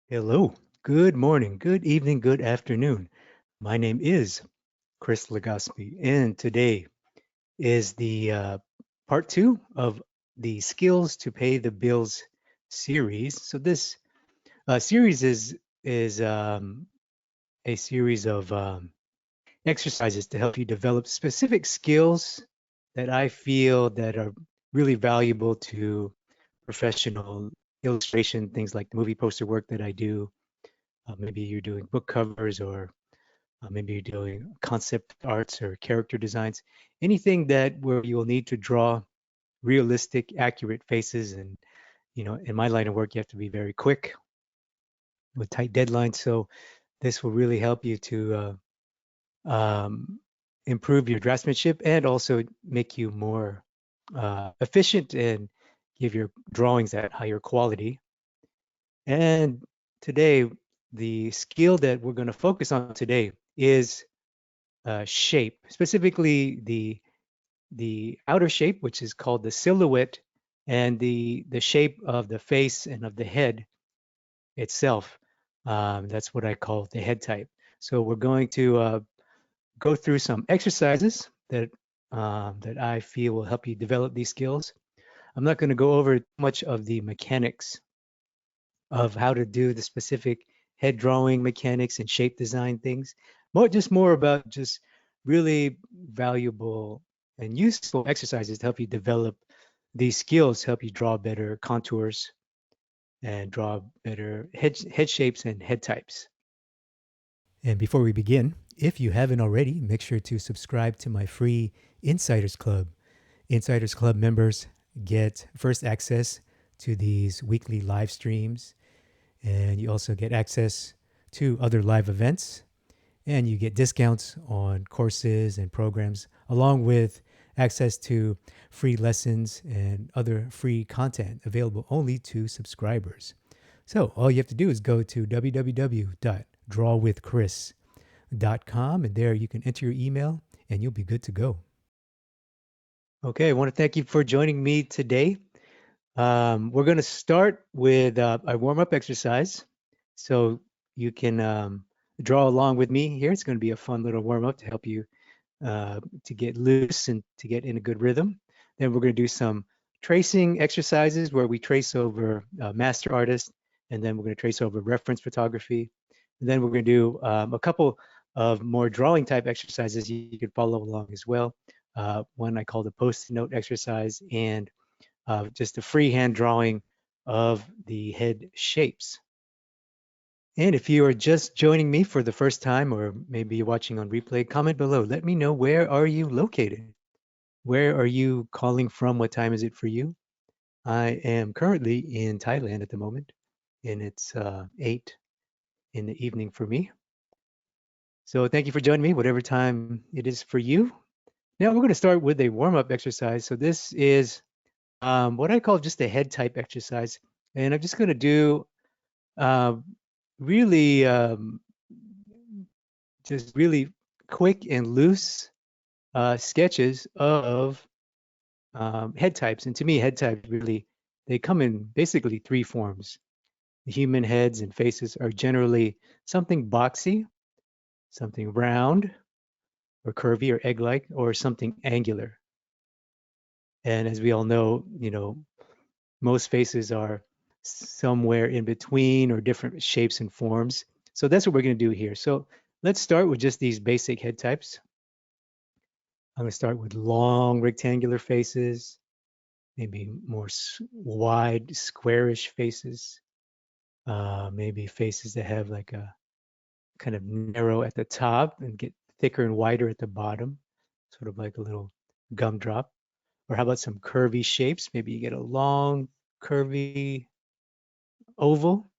Hello, good morning, good evening, good afternoon. My name is Chris Legaspi, and today is the part two of the Skills to Pay the Bills series. So this series is a series of exercises to help you develop specific skills that I feel that are really valuable to professional illustration, things like the movie poster work that I do. Maybe you're doing book covers, or maybe you're doing concept arts or character designs, anything that where you will need to draw realistic, accurate faces. And, in my line of work, you have to be very quick with tight deadlines. So this will really help you to improve your draftsmanship and also make you more efficient and give your drawings that higher quality. And today, the skill that we're going to focus on today is shape, specifically the outer shape, which is called the silhouette, and the shape of the face and of the head itself. That's what I call the head type. So we're going to go through some exercises that I feel will help you develop these skills. I'm not going to go over much of the mechanics of how to do the specific head drawing mechanics and shape design things. More about just really valuable and useful exercises to help you develop these skills, help you draw better contours and draw better head shapes and head types. And before we begin, if you haven't already, make sure to subscribe to my free Insiders Club. Insiders Club members get first access to these weekly live streams, and you also get access to other live events, and you get discounts on courses and programs, along with access to free lessons and other free content available only to subscribers. So all you have to do is go to www.drawwithchris.com, and there you can enter your email and you'll be good to go. Okay, I want to thank you for joining me today. We're going to start with a warm-up exercise. So you can draw along with me here. It's going to be a fun little warm-up to help you to get loose and to get in a good rhythm. Then we're going to do some tracing exercises where we trace over master artist, and then we're going to trace over reference photography. And then we're going to do a couple of more drawing type exercises you could follow along as well. One I call the Post-it note exercise, and just a freehand drawing of the head shapes. And if you are just joining me for the first time, or maybe you're watching on replay, comment below. Let me know, where are you located? Where are you calling from? What time is it for you? I am currently in Thailand at the moment, and it's 8 in the evening for me. So thank you for joining me, whatever time it is for you. Now we're going to start with a warm-up exercise. So this is what I call just a head type exercise. And I'm just going to do uh, really just really quick and loose sketches of head types. And to me, head types really, they come in basically three forms. The human heads and faces are generally something boxy, something round or curvy or egg-like, or something angular. And as we all know, most faces are somewhere in between or different shapes and forms. So that's what we're going to do here. So let's start with just these basic head types. I'm going to start with long rectangular faces, maybe more wide squarish faces, maybe faces that have like a kind of narrow at the top and get thicker and wider at the bottom, sort of like a little gumdrop. Or how about some curvy shapes? Maybe you get a long, curvy oval.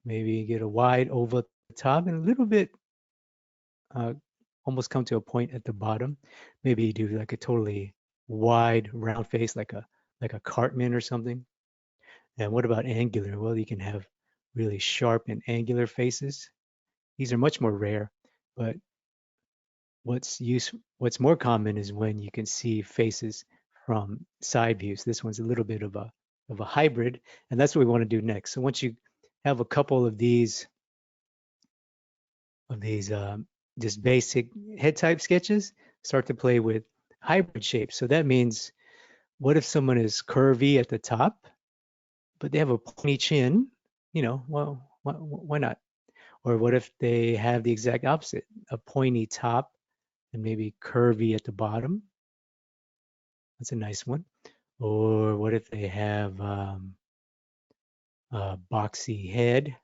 Maybe you get a wide oval at the top and a little bit uh, almost come to a point at the bottom. Maybe you do like a totally wide round face, like a Cartman or something. And what about angular? Well, you can have really sharp and angular faces. These are much more rare, but what's more common is when you can see faces from side views. This one's a little bit of a hybrid, and that's what we want to do next. So once you have a couple of these just basic head type sketches, start to play with hybrid shapes. So that means, what if someone is curvy at the top, but they have a pointy chin? Well, why not? Or what if they have the exact opposite, a pointy top and maybe curvy at the bottom? That's a nice one. Or what if they have a boxy head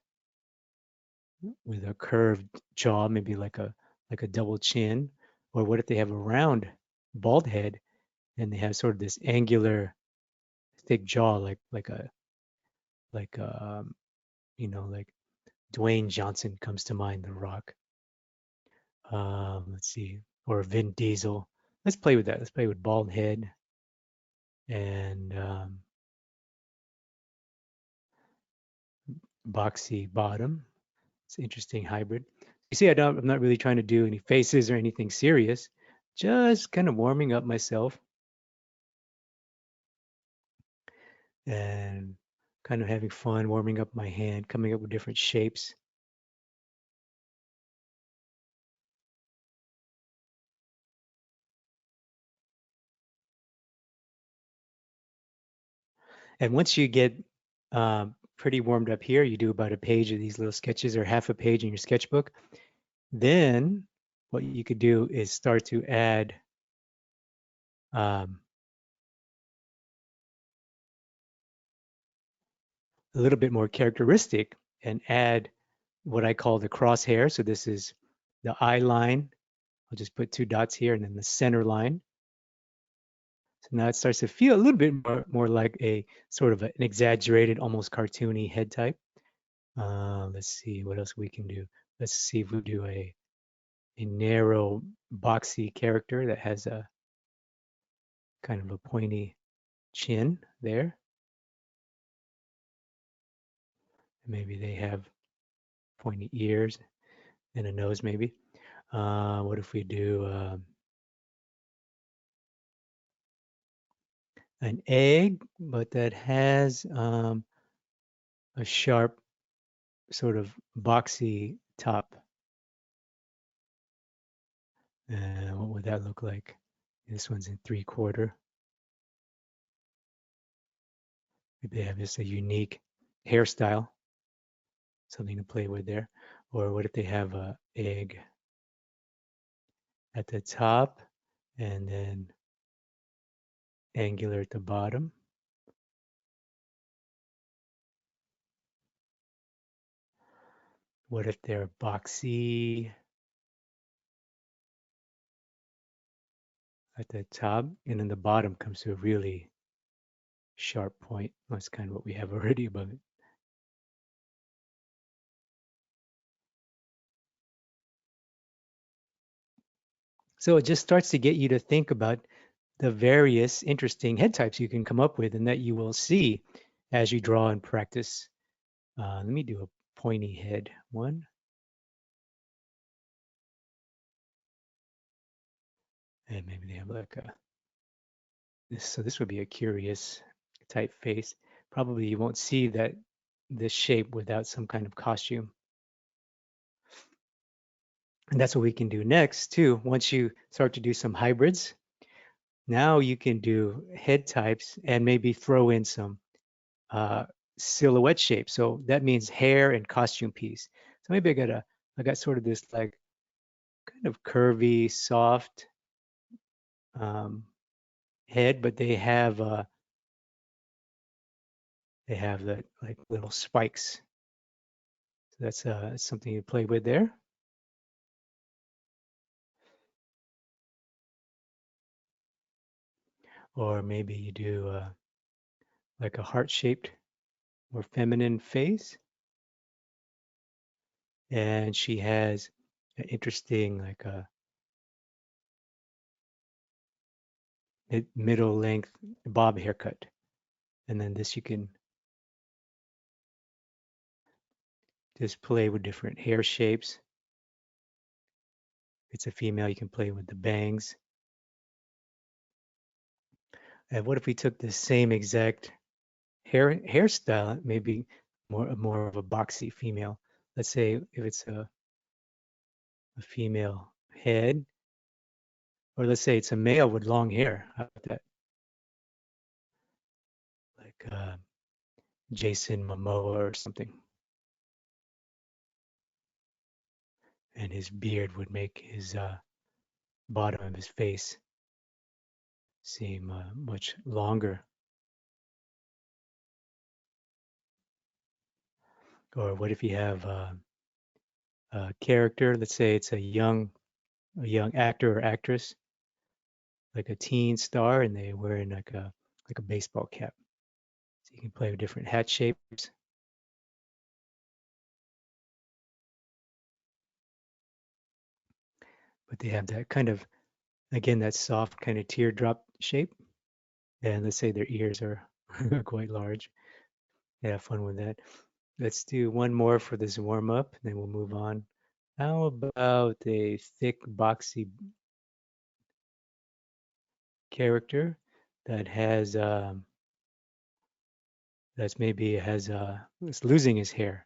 with a curved jaw, maybe like a double chin? Or what if they have a round, bald head and they have sort of this angular, thick jaw, like like Dwayne Johnson comes to mind, The Rock. Let's see, or Vin Diesel. Let's play with that. Let's play with bald head and boxy bottom. It's an interesting hybrid. You see, I'm not really trying to do any faces or anything serious, just kind of warming up myself and kind of having fun, warming up my hand, coming up with different shapes. And once you get pretty warmed up here, you do about a page of these little sketches or half a page in your sketchbook. Then what you could do is start to add um, a little bit more characteristic and add what I call the crosshair. So this is the eye line. I'll just put 2 dots here and then the center line. So now it starts to feel a little bit more like a sort of an exaggerated, almost cartoony head type. Let's see what else we can do. Let's see if we do a narrow, boxy character that has a kind of a pointy chin there. Maybe they have pointy ears and a nose, maybe. What if we do an egg, but that has a sharp, sort of boxy top? What would that look like? This one's in 3/4. Maybe they have just a unique hairstyle, something to play with there. Or what if they have a egg at the top and then angular at the bottom? What if they're boxy at the top and then the bottom comes to a really sharp point? That's kind of what we have already above it. So it just starts to get you to think about the various interesting head types you can come up with and that you will see as you draw and practice. Let me do a pointy head one. And maybe they have like this. So this would be a curious type face. Probably you won't see this shape without some kind of costume. And that's what we can do next too. Once you start to do some hybrids, now you can do head types and maybe throw in some silhouette shape. So that means hair and costume piece. So maybe I got sort of this like kind of curvy, soft um, head, but they have that like little spikes. So that's something you play with there. Or maybe you do like a heart-shaped, more feminine face. And she has an interesting like a middle length bob haircut. And then this you can just play with different hair shapes. If it's a female, you can play with the bangs. And what if we took the same exact hairstyle, maybe more of a boxy female. Let's say if it's a female head, or let's say it's a male with long hair. How about that? Like Jason Momoa or something. And his beard would make his bottom of his face seem much longer. Or what if you have a character? Let's say it's a young actor or actress, like a teen star, and they wearing like a baseball cap. So you can play with different hat shapes. But they have that kind of, again, that soft kind of teardrop shape. And let's say their ears are quite large. Yeah, have fun with that. Let's do one more for this warm up, then we'll move on. How about a thick, boxy character that has that's maybe has is losing his hair,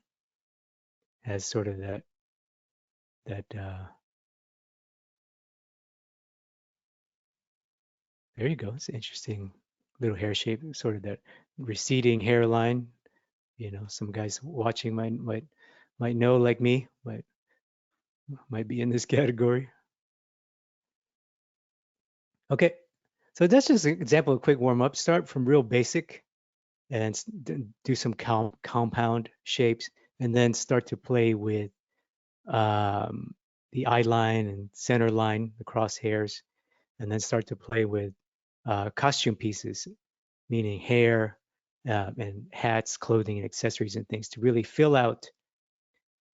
has sort of that there you go. It's an interesting little hair shape, sort of that receding hairline. You know, some guys watching might know, like me, might be in this category. Okay, so that's just an example of a quick warm up. Start from real basic and do some compound shapes, and then start to play with um, the eye line and center line, the crosshairs, and then start to play with costume pieces, meaning hair and hats, clothing, and accessories and things to really fill out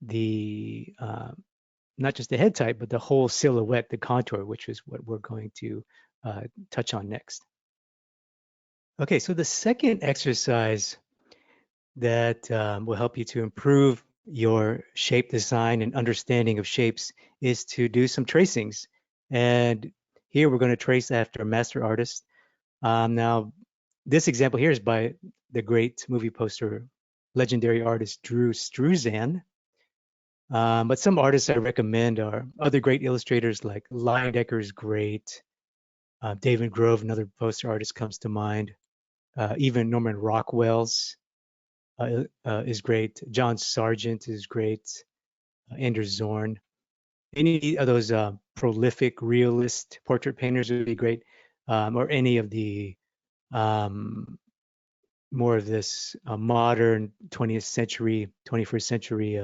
the not just the head type, but the whole silhouette, the contour, which is what we're going to touch on next. Okay, so the second exercise that will help you to improve your shape design and understanding of shapes is to do some tracings. And here we're going to trace after a master artist. Now, this example here is by the great movie poster, legendary artist Drew Struzan. But some artists I recommend are other great illustrators like Leyendecker is great. David Grove, another poster artist, comes to mind. Even Norman Rockwell's is great. John Sargent is great. Anders Zorn. Any of those prolific realist portrait painters would be great. Or any of the um, more of this modern 20th century, 21st century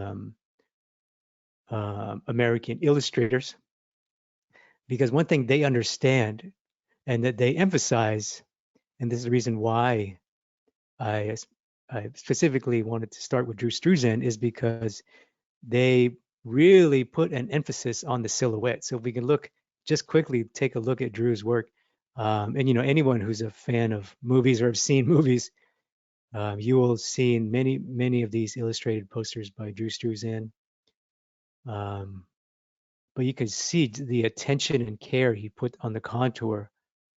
American illustrators. Because one thing they understand and that they emphasize, and this is the reason why I, I specifically wanted to start with Drew Struzan, is because they really put an emphasis on the silhouette. So if we can look, just quickly take a look at Drew's work. And you know, anyone who's a fan of movies or have seen movies, you will have seen many of these illustrated posters by Drew Struzan. But you can see the attention and care he put on the contour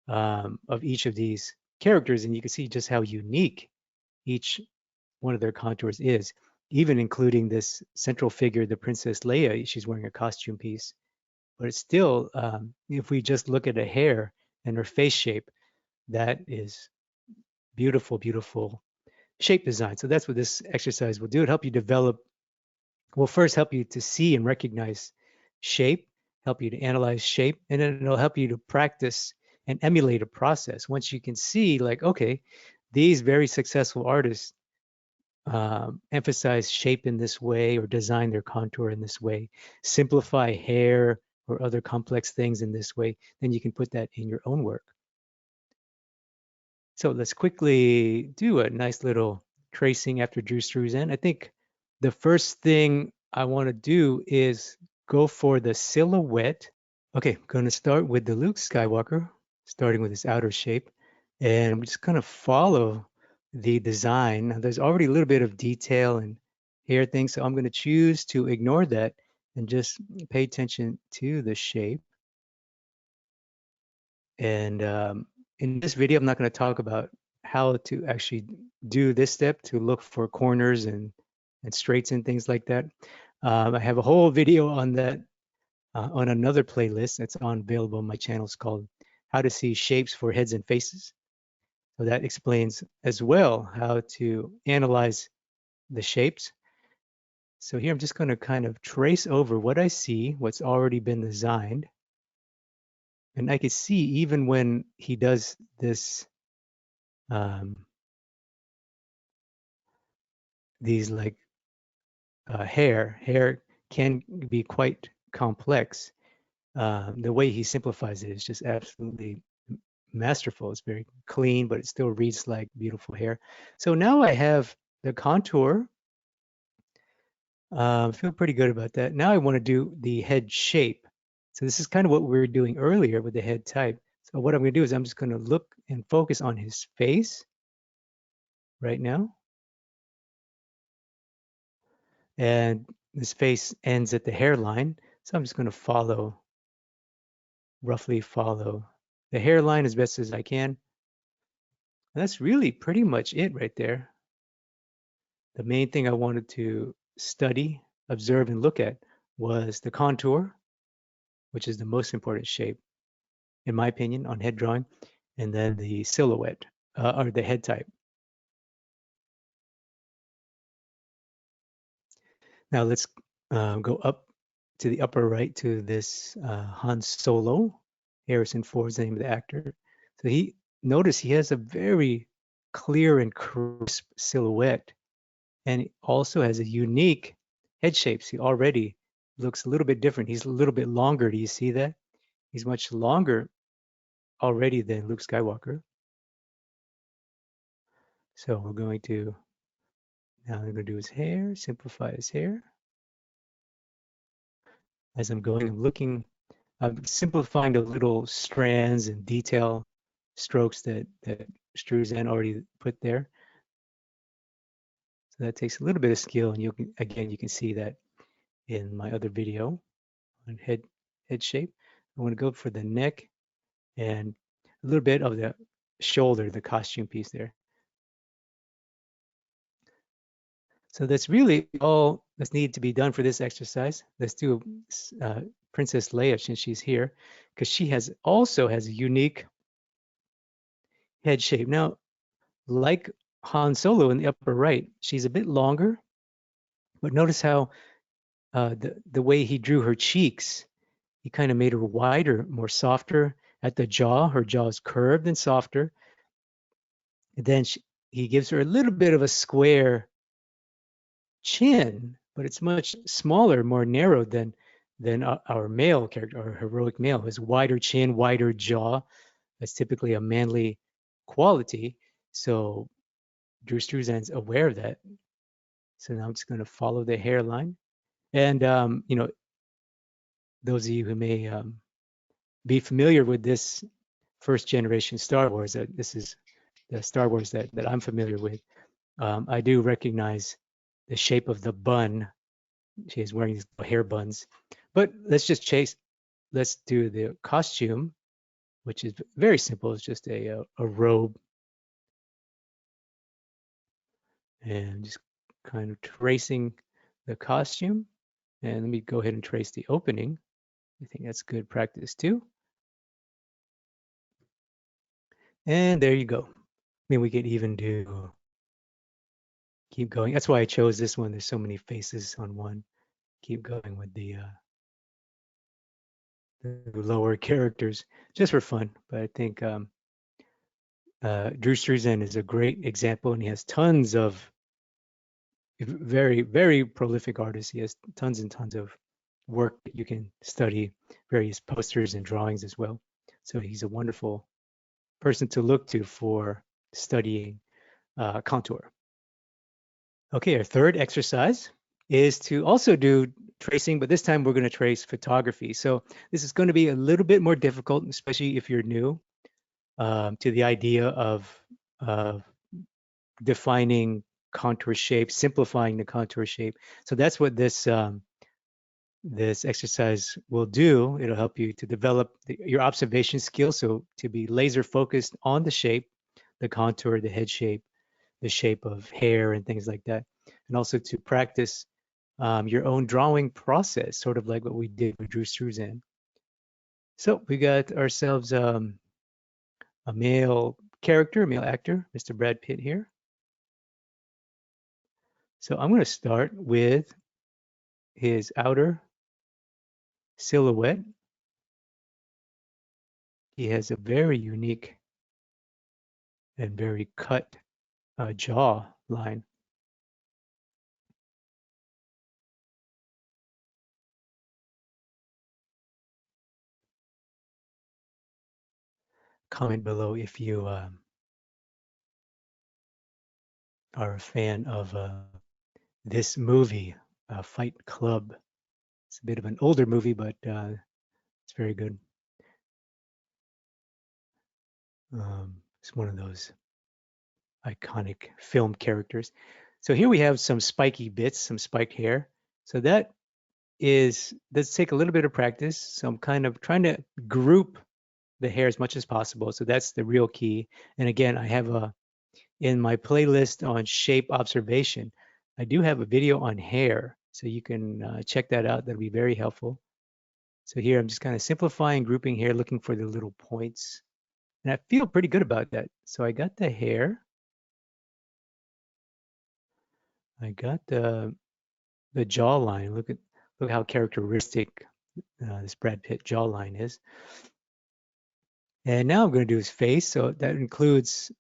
of each of these characters, and you can see just how unique each one of their contours is, even including this central figure, the Princess Leia. She's wearing a costume piece, but it's still, if we just look at a hair and her face shape, that is beautiful, beautiful shape design. So that's what this exercise will do. It help you develop, will first help you to see and recognize shape, help you to analyze shape, and then it'll help you to practice and emulate a process. Once you can see, like, okay, these very successful artists emphasize shape in this way or design their contour in this way, simplify hair or other complex things in this way, then you can put that in your own work. So let's quickly do a nice little tracing after Drew Struzan. I think the first thing I want to do is go for the silhouette. Okay, I'm going to start with the Luke Skywalker, starting with his outer shape. And I'm just going to follow the design. Now, there's already a little bit of detail and hair things, so I'm going to choose to ignore that and just pay attention to the shape. And in this video, I'm not going to talk about how to actually do this step to look for corners and straights and things like that. I have a whole video on that on another playlist that's on available on my channel. It's called How to See Shapes for Heads and Faces. So that explains as well how to analyze the shapes. So here I'm just going to kind of trace over what I see, what's already been designed. And I can see even when he does this, these like hair can be quite complex. The way he simplifies it is just absolutely masterful. It's very clean, but it still reads like beautiful hair. So now I have the contour. I feel pretty good about that. Now I want to do the head shape. So this is kind of what we were doing earlier with the head type. So what I'm going to do is I'm just going to look and focus on his face right now. And his face ends at the hairline. So I'm just going to roughly follow the hairline as best as I can. And that's really pretty much it right there. The main thing I wanted to study, observe, and look at was the contour, which is the most important shape, in my opinion, on head drawing, and then the silhouette, or the head type. Now let's go up to the upper right to this Han Solo. Harrison Ford is the name of the actor. So notice he has a very clear and crisp silhouette, and he also has a unique head shape. He already looks a little bit different. He's a little bit longer. Do you see that? He's much longer already than Luke Skywalker. So we're going to, now I'm going to do his hair, simplify his hair. As I'm going, I'm simplifying the little strands and detail strokes that Struzan already put there. So that takes a little bit of skill, and you can see that in my other video on head shape. I want to go for the neck and a little bit of the shoulder, the costume piece there. So that's really all that's needed to be done for this exercise. Let's do Princess Leia since she's here, because she also has a unique head shape. Now, like Han Solo in the upper right, she's a bit longer, but notice how the way he drew her cheeks, he kind of made her wider, more softer at the jaw. Her jaw is curved and softer. And then he gives her a little bit of a square chin, but it's much smaller, more narrow than our male character, our heroic male, who has wider chin, wider jaw. That's typically a manly quality. So Drew Struzan's aware of that. So now I'm just going to follow the hairline. And, those of you who may be familiar with this first generation Star Wars, this is the Star Wars that I'm familiar with. I do recognize the shape of the bun. She is wearing these hair buns. But let's do the costume, which is very simple. It's just a robe. And just kind of tracing the costume. And let me go ahead and trace the opening. I think that's good practice too. And there you go. I mean, we could even keep going. That's why I chose this one. There's so many faces on one. Keep going with the lower characters just for fun. But I think Drew Struzan is a great example, and he has tons of very, very prolific artist. He has tons and tons of work that you can study, various posters and drawings as well. So he's a wonderful person to look to for studying contour. Okay, our third exercise is to also do tracing, but this time we're going to trace photography. So this is going to be a little bit more difficult, especially if you're new to the idea of defining contour shape, simplifying the contour shape. So that's what this this exercise will do. It'll help you to develop your observation skills, so to be laser focused on the shape, the contour, the head shape, the shape of hair and things like that. And also to practice your own drawing process, sort of like what we did with Drew Struzan. So we got ourselves a male character, a male actor, Mr. Brad Pitt here. So I'm going to start with his outer silhouette. He has a very unique and very cut jaw line. Comment below if you are a fan of this movie, Fight Club. It's a bit of an older movie, but it's very good. It's one of those iconic film characters. So here we have some spiky bits, some spiked hair. So that does take a little bit of practice. So I'm kind of trying to group the hair as much as possible. So that's the real key. And again, I have in my playlist on shape observation, I do have a video on hair. So you can check that out. That'll be very helpful. So here I'm just kind of simplifying, grouping hair, looking for the little points. And I feel pretty good about that. So I got the hair. I got the jawline. Look how characteristic this Brad Pitt jawline is. And now I'm going to do his face. So that includes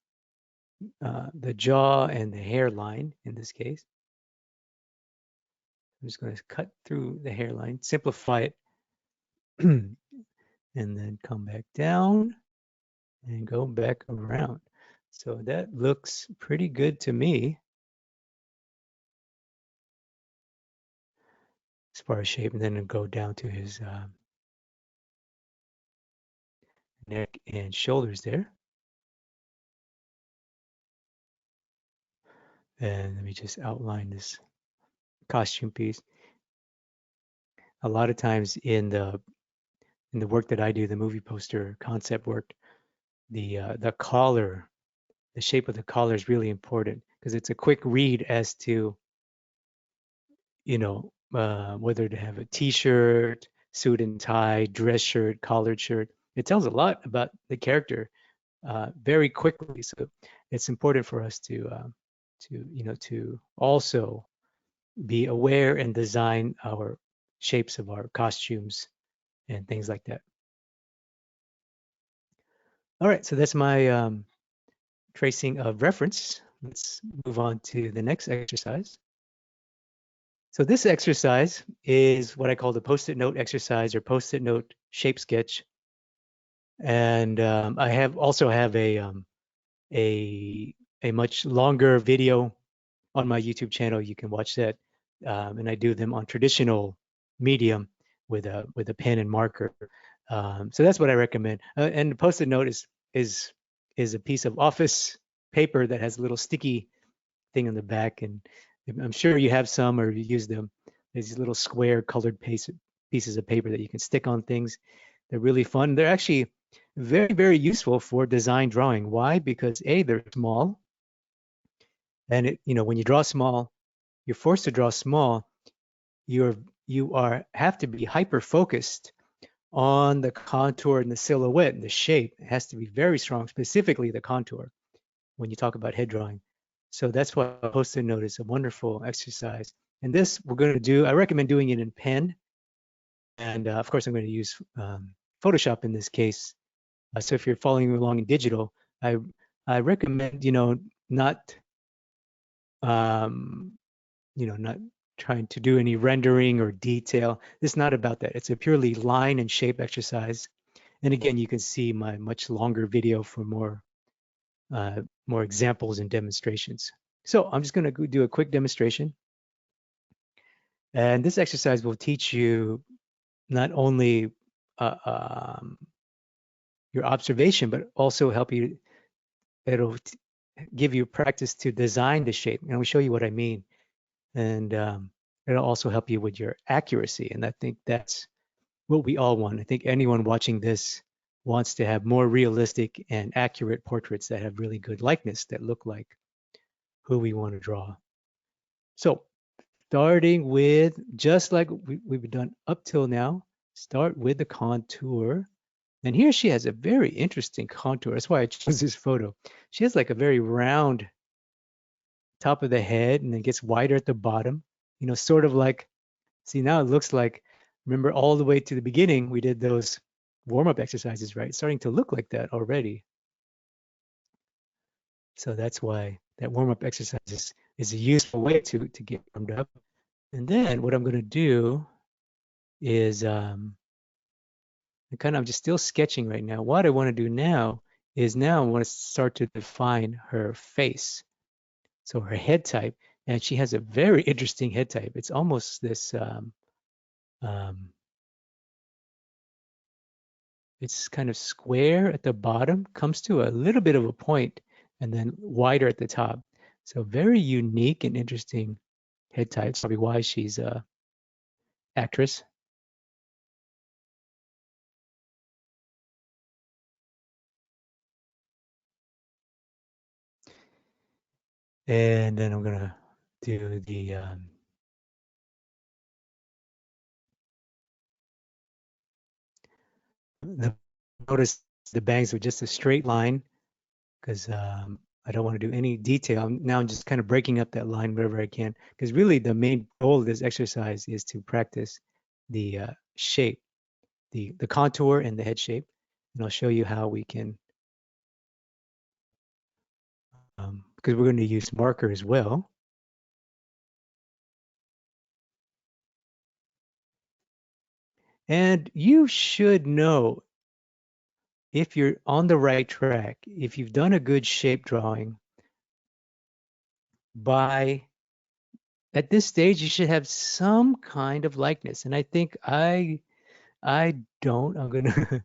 the jaw and the hairline in this case. I'm just going to cut through the hairline, simplify it, and then come back down and go back around. So that looks pretty good to me as far as shape, and then go down to his neck and shoulders there. And let me just outline this costume piece. A lot of times in the work that I do, the movie poster concept work, the collar, the shape of the collar is really important because it's a quick read as to, whether to have a t-shirt, suit and tie, dress shirt, collared shirt. It tells a lot about the character very quickly. So it's important for us to also be aware and design our shapes of our costumes and things like that. All right, so that's my tracing of reference. Let's move on to the next exercise. So this exercise is what I call the Post-it note exercise or Post-it note shape sketch. And I also have a much longer video on my YouTube channel. You can watch that, and I do them on traditional medium with a pen and marker. So that's what I recommend. And the Post-it note is a piece of office paper that has a little sticky thing on the back, and I'm sure you have some or you use them. There's these little square colored pieces of paper that you can stick on things. They're really fun. They're actually very, very useful for design drawing. Why? Because A, they're small. And when you draw small, you're forced to draw small. You have to be hyper focused on the contour and the silhouette and the shape. It has to be very strong, specifically the contour when you talk about head drawing. So that's why Post-it note is a wonderful exercise. And this we're going to do, I recommend doing it in pen. And of course, I'm going to use Photoshop in this case. So if you're following along in digital, I recommend, not not trying to do any rendering or detail. It's not about that. It's a purely line and shape exercise. And again, you can see my much longer video for more examples and demonstrations. So I'm just going to do a quick demonstration. And this exercise will teach you not only your observation, but also it'll give you practice to design the shape. And I'll show you what I mean. And it'll also help you with your accuracy. And I think that's what we all want. I think anyone watching this wants to have more realistic and accurate portraits that have really good likeness that look like who we want to draw. So starting with, just like we've done up till now, start with the contour. And here she has a very interesting contour. That's why I chose this photo. She has like a very round top of the head and then gets wider at the bottom, sort of like, see, now it looks like, remember all the way to the beginning, we did those warm-up exercises, right? It's starting to look like that already. So that's why that warm-up exercise is a useful way to get warmed up. And then what I'm going to do is I'm just still sketching right now. What I want to do now is I want to start to define her face. So her head type, and she has a very interesting head type. It's almost this, it's kind of square at the bottom, comes to a little bit of a point, and then wider at the top. So very unique and interesting head type. That's probably why she's a actress. And then I'm gonna do the notice the bangs with just a straight line because I don't want to do any detail. Now I'm just kind of breaking up that line wherever I can because really the main goal of this exercise is to practice the shape, the contour and the head shape. And I'll show you how we can, because we're going to use marker as well. And you should know if you're on the right track, if you've done a good shape drawing, by at this stage you should have some kind of likeness. And I think I don't. I'm gonna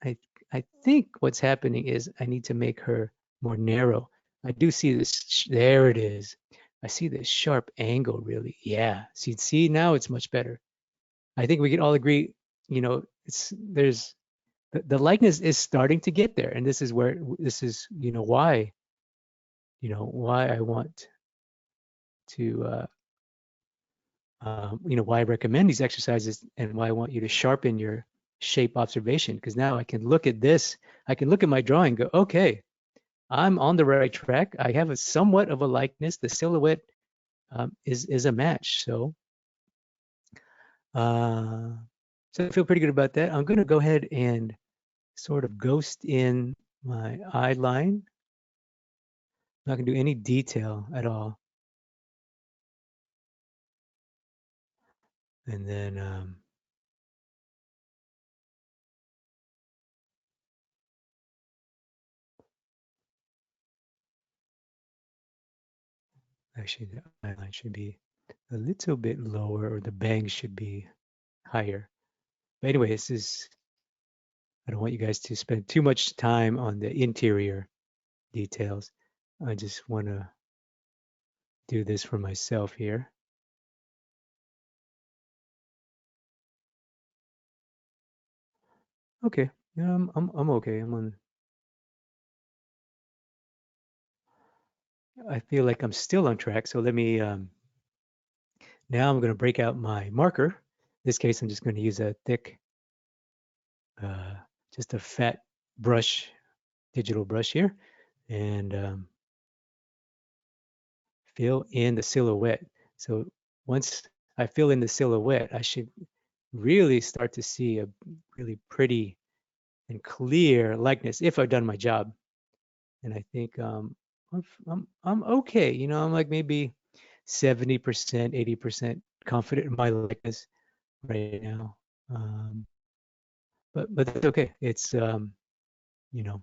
I I think what's happening is I need to make her more narrow. I do see this. There it is. I see this sharp angle really. Yeah. See now it's much better. I think we can all agree, there's the likeness is starting to get there. And this is where this is, why I want to why I recommend these exercises and why I want you to sharpen your shape observation. Because now I can look at this, I can look at my drawing and go, okay, I'm on the right track. I have a somewhat of a likeness. The silhouette is a match. Uh, so I feel pretty good about that. I'm going to go ahead and sort of ghost in my eye line. I'm not going to do any detail at all. And then actually the eye line should be a little bit lower, or the bangs should be higher. But anyway, I don't want you guys to spend too much time on the interior details. I just want to do this for myself here. Okay, yeah, I'm okay. I feel like I'm still on track. So let me now I'm going to break out my marker. In this case, I'm just going to use a thick, uh, just a fat brush, digital brush here, and fill in the silhouette. So once I fill in the silhouette, I should really start to see a really pretty and clear likeness if I've done my job. And I think I'm okay. I'm like maybe 70%, 80% confident in my likeness right now. But that's okay. You know,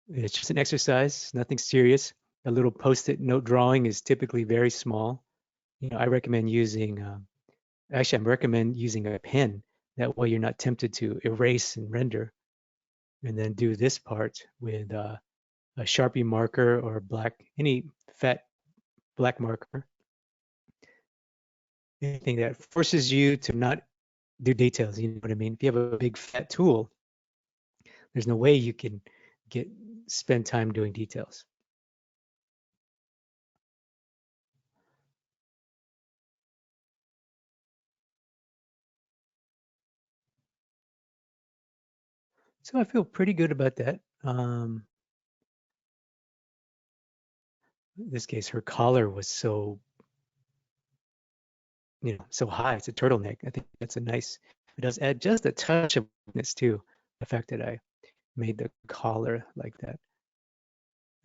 it's just an exercise, nothing serious. A little post-it note drawing is typically very small. I recommend using actually I recommend using a pen. That way you're not tempted to erase and render. And then do this part with a Sharpie marker or any fat black marker. Anything that forces you to not do details. You know what I mean? If you have a big fat tool, there's no way you can get spend time doing details. So I feel pretty good about that. In this case, her collar was so, so high. It's a turtleneck. I think that's a nice. It does add just a touch of weakness too. The fact that I made the collar like that.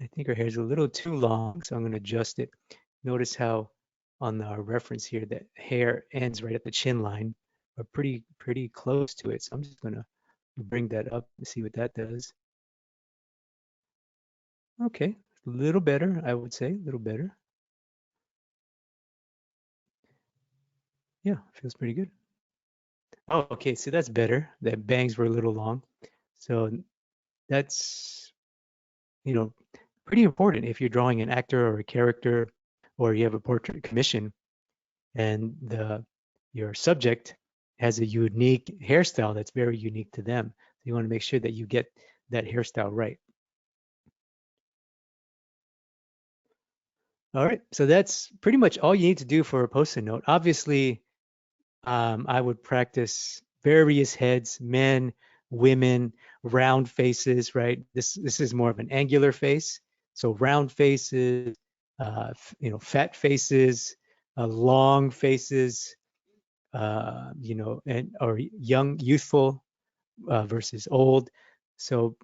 I think her hair is a little too long, so I'm going to adjust it. Notice how on the reference here that hair ends right at the chin line, or pretty close to it. So I'm just going to bring that up and see what that does. Okay, a little better, I would say, a little better. Yeah, feels pretty good. Oh, okay, so that's better. The bangs were a little long. So that's, you know, pretty important if you're drawing an actor or a character or you have a portrait commission and your subject has a unique hairstyle that's very unique to them. So you want to make sure that you get that hairstyle right. All right, so that's pretty much all you need to do for a post-it note. Obviously, I would practice various heads, men, women, round faces, right? This is more of an angular face. So round faces, fat faces, long faces, and or young, youthful versus old. So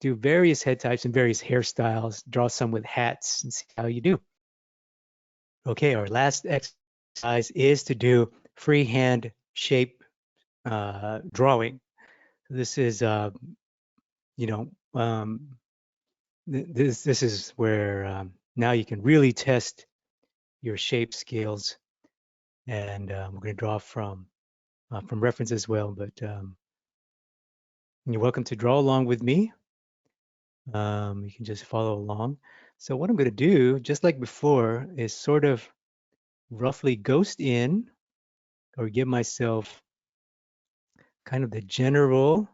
do various head types and various hairstyles. Draw some with hats and see how you do. Okay, our last exercise is to do freehand shape drawing. This is, you know, um, this is where now you can really test your shape skills, and we're going to draw from reference as well. But you're welcome to draw along with me. You can just follow along. So what I'm going to do, just like before, is sort of roughly ghost in or give myself kind of the general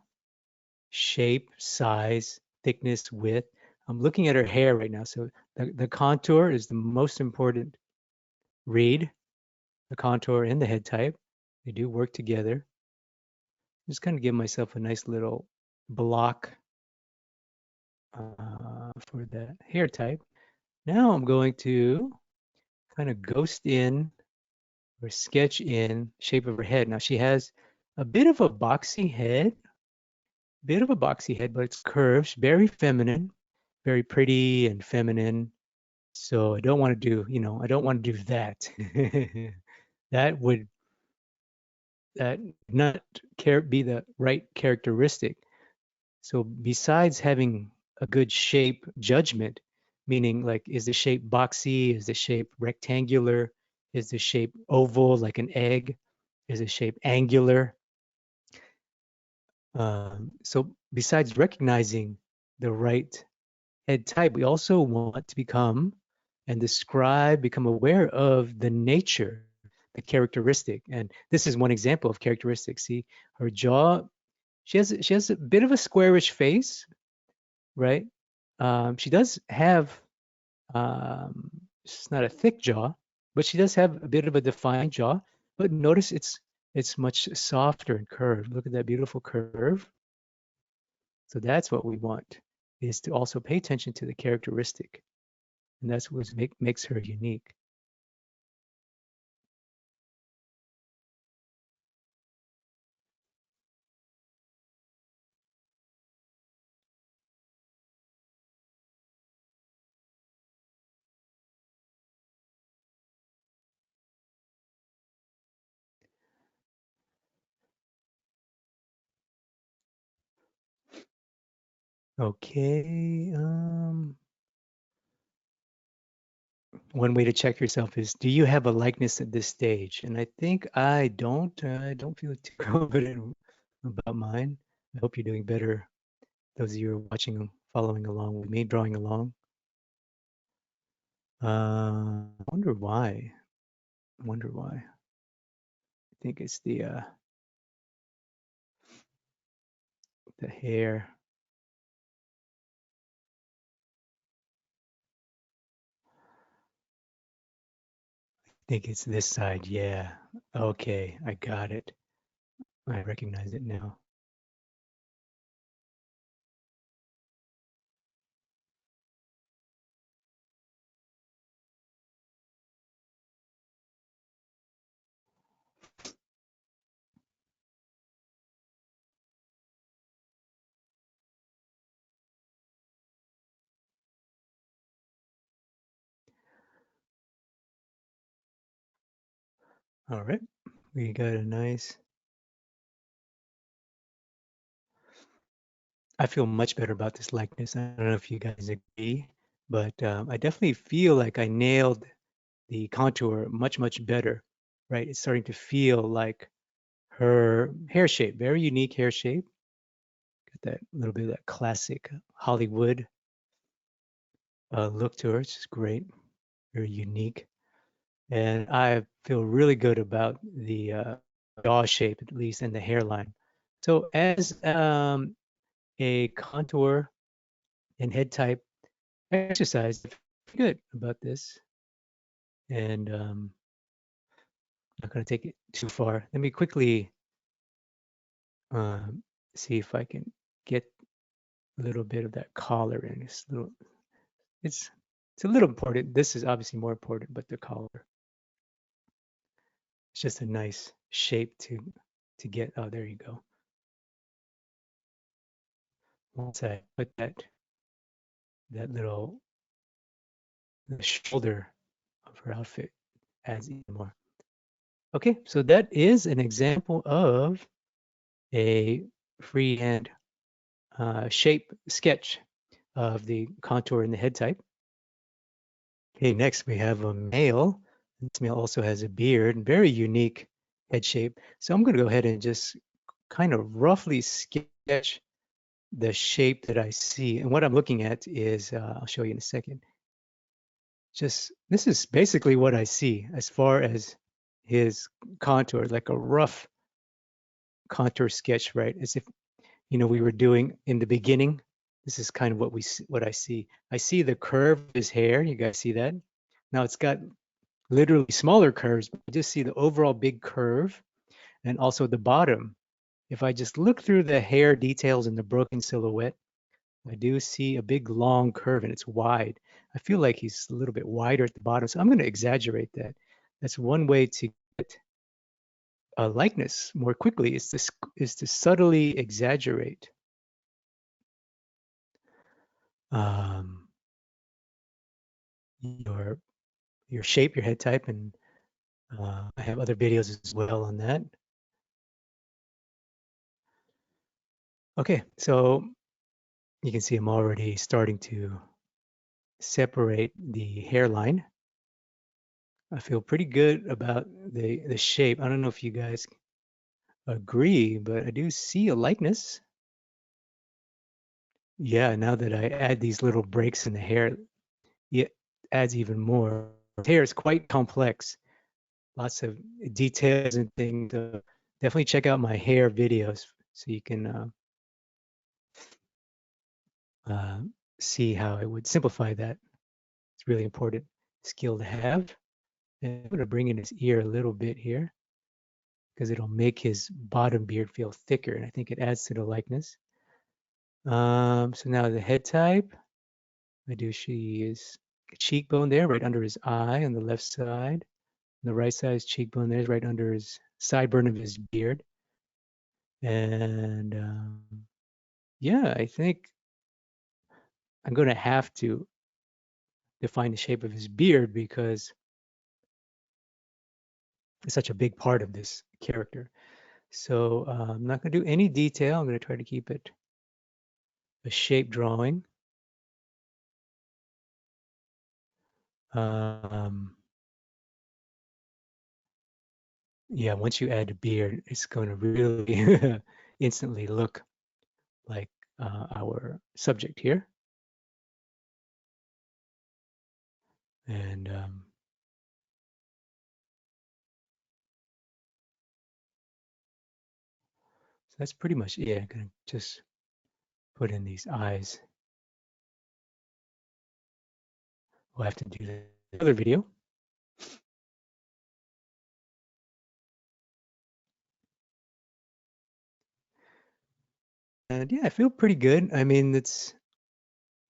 shape, size, thickness, width. I'm looking at her hair right now. So the contour is the most important read, the contour and the head type. They do work together. Just kind of give myself a nice little block for that hair type. Now I'm going to kind of ghost in or sketch in shape of her head. Now she has a bit of a boxy head, but it's curved, very feminine, very pretty and feminine. So I don't want to do, I don't want to do that. That would that not be the right characteristic. So besides having a good shape judgment, meaning like is the shape boxy, is the shape rectangular, is the shape oval like an egg, is the shape angular? So besides recognizing the right head type, we also want to become aware of the nature, the characteristic. And this is one example of characteristic. See, her jaw, she has a bit of a squarish face, right? She does have um, it's not a thick jaw, but she does have a bit of a defined jaw. But notice it's much softer and curved. Look at that beautiful curve. So that's what we want, is to also pay attention to the characteristic. And that's what makes her unique. Okay. One way to check yourself is, do you have a likeness at this stage? And I think I don't. I don't feel too confident about mine. I hope you're doing better. Those of you who are watching, following along with me, drawing along. I wonder why. I wonder why. I think it's the the hair. I think it's this side. Yeah. Okay, I got it. I recognize it now. All right. We got a nice. I feel much better about this likeness. I don't know if you guys agree, but I definitely feel like I nailed the contour much, much better, right? It's starting to feel like her hair shape, very unique hair shape. Got that little bit of that classic Hollywood look to her. It's just great, very unique. And I feel really good about the jaw shape, at least, and the hairline. So as a contour and head type exercise, I feel good about this. And not going to take it too far. Let me quickly um, see if I can get a little bit of that collar in. It's it's a little important. This is obviously more important, but the collar, it's just a nice shape to get. Oh, there you go. Once I put that little the shoulder of her outfit adds even more. Okay, so that is an example of a freehand shape sketch of the contour and the head type. Okay, next we have a male. This male also has a beard and very unique head shape. So I'm going to go ahead and just kind of roughly sketch the shape that I see. And what I'm looking at is, I'll show you in a second. Just this is basically what I see as far as his contour, like a rough contour sketch, right? As if we were doing in the beginning. This is kind of what I see. I see the curve of his hair. You guys see that? Now it's got literally smaller curves, but I just see the overall big curve and also the bottom. If I just look through the hair details in the broken silhouette, I do see a big long curve and it's wide. I feel like he's a little bit wider at the bottom, so I'm going to exaggerate that. That's one way to get a likeness more quickly is to subtly exaggerate um, your your shape, your head type, and I have other videos as well on that. Okay, so you can see I'm already starting to separate the hairline. I feel pretty good about the shape. I don't know if you guys agree, but I do see a likeness. Yeah, now that I add these little breaks in the hair, it adds even more. His hair is quite complex, lots of details and things. Definitely check out my hair videos so you can uh, see how I would simplify that. It's really important skill to have. And I'm going to bring in his ear a little bit here because it'll make his bottom beard feel thicker, and I think it adds to the likeness. So now the head type, I do see his cheekbone there, right under his eye on the left side. On the right side, his cheekbone there is right under his sideburn of his beard. And yeah, I think I'm going to have to define the shape of his beard because it's such a big part of this character. So I'm not going to do any detail. I'm going to try to keep it a shape drawing. Um, yeah, once you add a beard, it's going to really instantly look like our subject here. And so that's pretty much it. I'm going to just put in these eyes. We'll have to do that in another video. And yeah, I feel pretty good. I mean, it's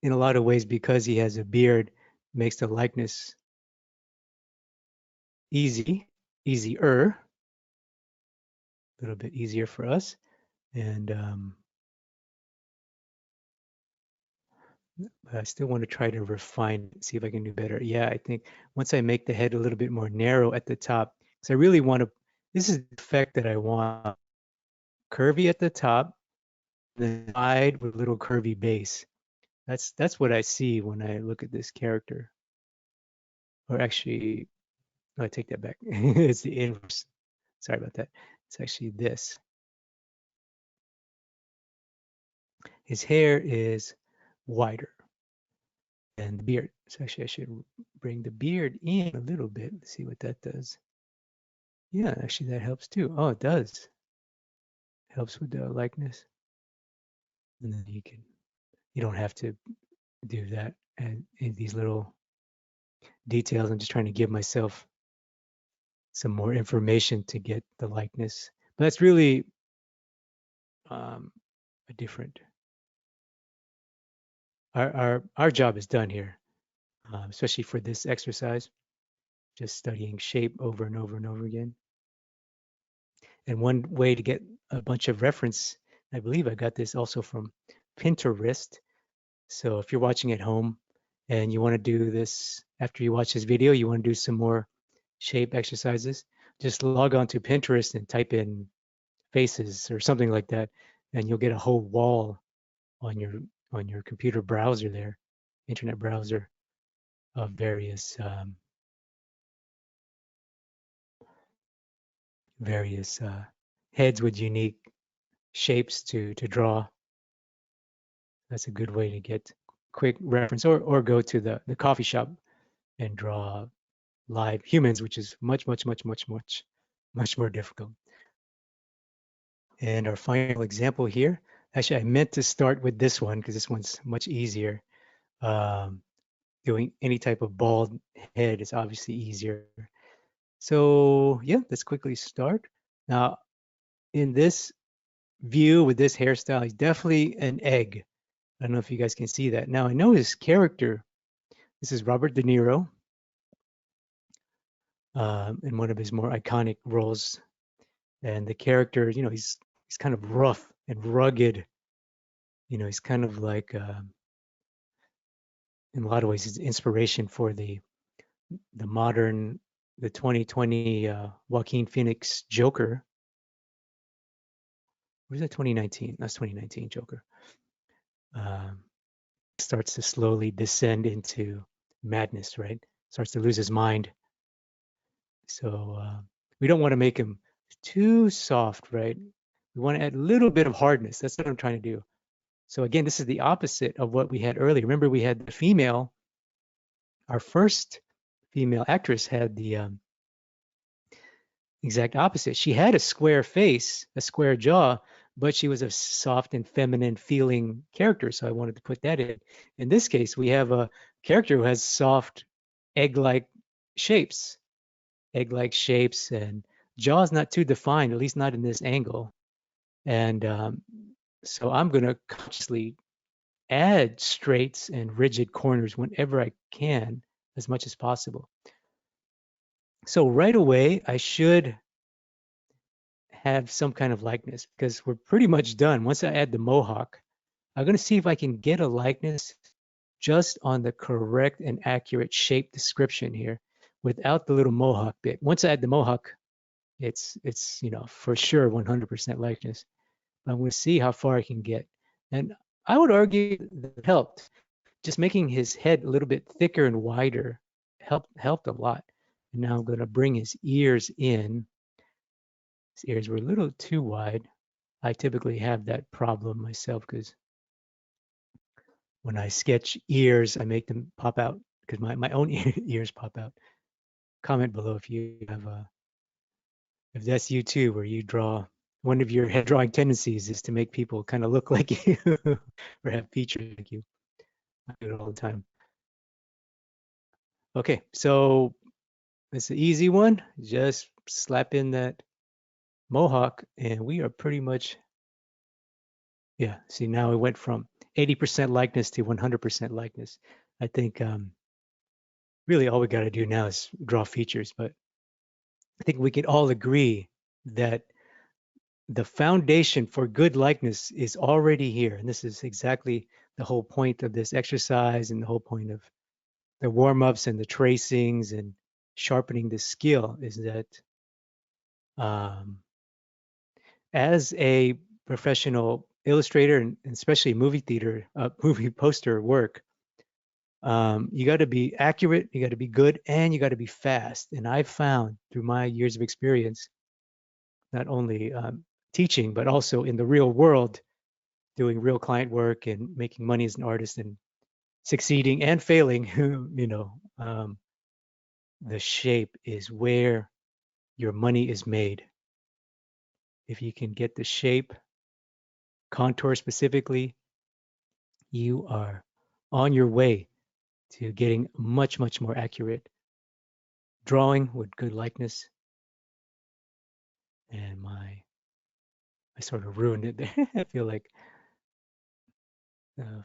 in a lot of ways because he has a beard, makes the likeness easier, a little bit easier for us. And but I still want to try to refine it, see if I can do better. Yeah, I think once I make the head a little bit more narrow at the top, because I really want to, this is the effect that I want, curvy at the top, then wide with a little curvy base. That's what I see when I look at this character. Or actually, no, I take that back. It's the inverse. Sorry about that. It's actually this. His hair is wider than the beard. So actually, I should bring the beard in a little bit. Let's see what that does. Yeah, actually, that helps too. Oh, it does. Helps with the likeness. And then you don't have to do that and in these little details. I'm just trying to give myself some more information to get the likeness. But that's really um, a different. Our job is done here, especially for this exercise. Just studying shape over and over and over again. And one way to get a bunch of reference, I believe I got this also from Pinterest. So if you're watching at home and you want to do this after you watch this video, you want to do some more shape exercises, just log on to Pinterest and type in faces or something like that, and you'll get a whole wall on your computer browser there, internet browser of various heads with unique shapes to draw. That's a good way to get quick reference, or go to the coffee shop and draw live humans, which is much more difficult. And our final example here, actually, I meant to start with this one because this one's much easier. Um, Doing any type of bald head is obviously easier. So yeah, let's quickly start. Now, in this view with this hairstyle, he's definitely an egg. I don't know if you guys can see that. Now, I know his character. This is Robert De Niro in one of his more iconic roles. And the character, he's kind of rough and rugged. He's kind of like, in a lot of ways, his inspiration for the modern, the 2020 Joaquin Phoenix Joker. Where's that 2019? That's 2019 Joker. Um, Starts to slowly descend into madness, right? Starts to lose his mind. So we don't want to make him too soft, right? We want to add a little bit of hardness. That's what I'm trying to do. So again, this is the opposite of what we had earlier. Remember, we had the female, our first female actress had the exact opposite. She had a square face, a square jaw, but she was a soft and feminine feeling character. So I wanted to put that in. In this case, we have a character who has soft egg-like shapes, and jaw is not too defined, at least not in this angle. And so I'm going to consciously add straights and rigid corners whenever I can, as much as possible. So right away, I should have some kind of likeness because we're pretty much done. Once I add the mohawk, I'm going to see if I can get a likeness just on the correct and accurate shape description here without the little mohawk bit. Once I add the mohawk, it's for sure 100% likeness. I'm going to see how far I can get. And I would argue that it helped. Just making his head a little bit thicker and wider helped a lot. And now I'm going to bring his ears in. His ears were a little too wide. I typically have that problem myself because when I sketch ears, I make them pop out because my own ears pop out. Comment below if you have if that's you too, where you draw one of your head drawing tendencies is to make people kind of look like you or have features like you. I do it all the time. Okay, so it's an easy one. Just slap in that mohawk and we are pretty much, yeah, see now it went from 80% likeness to 100% likeness. I think really all we got to do now is draw features, but I think we can all agree that the foundation for good likeness is already here. And this is exactly the whole point of this exercise and the whole point of the warm-ups and the tracings and sharpening the skill is that um, as a professional illustrator and especially movie theater, movie poster work, you got to be accurate, you got to be good, and you got to be fast. And I've found through my years of experience, not only teaching, but also in the real world, doing real client work and making money as an artist and succeeding and failing, the shape is where your money is made. If you can get the shape, contour specifically, you are on your way to getting much, much more accurate drawing with good likeness. And I sort of ruined it there. I feel like uh,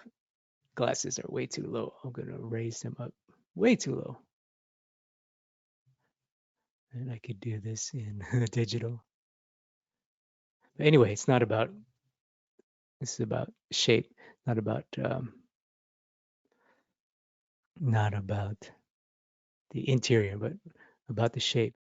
glasses are way too low. I'm going to raise them up way too low. And I could do this in digital. But anyway, it's not about, this is about shape, not about, not about the interior, but about the shape.